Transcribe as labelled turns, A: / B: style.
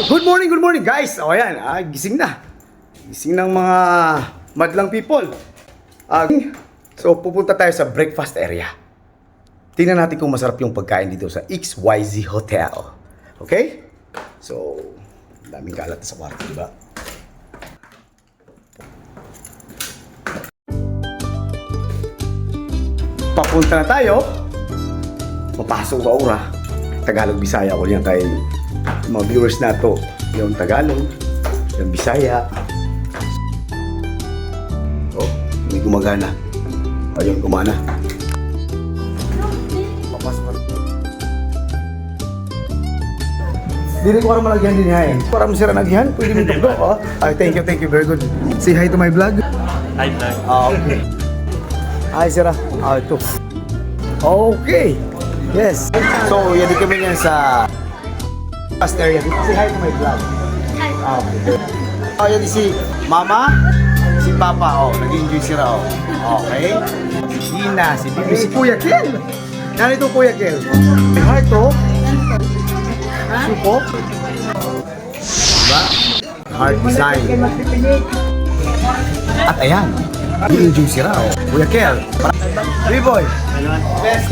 A: Good morning guys. O ayan, gising na. Gising ng mga madlang people. So pupunta tayo sa breakfast area. Tingnan natin kung masarap yung pagkain dito sa XYZ Hotel. Okay? So, daming kalat sa kwarto, diba? Papunta na tayo. Papasok ba ura? Tagalog, Bisaya ko yan kay mga viewers na to. Yung Tagalog, yung Bisaya. Oh, hindi gumagana. Ayun, gumana. Papasok ka. Dili ko para malagyan din ha eh. Para masira nagyan, pwede mo tukdo. Oh. Ay, thank you, very good. Say hi to my vlog.
B: Hi, vlog.
A: Okay. Ay, sira. Ito. Okay. Yes. So, yan din kami yan sa past area. Say hi to my vlog. Hi. Okay. Yan din si Mama, si Papa. Oh, nag-enjoy sila. Oh. Okay. Si Gina, si Bibi, si Kuya Kel. Narito Kuya Kel. May heart to. Supo. Diba? Heart design. At ayan. Nag-enjoy sila. Oh. Kuya Kel. B-boy. Best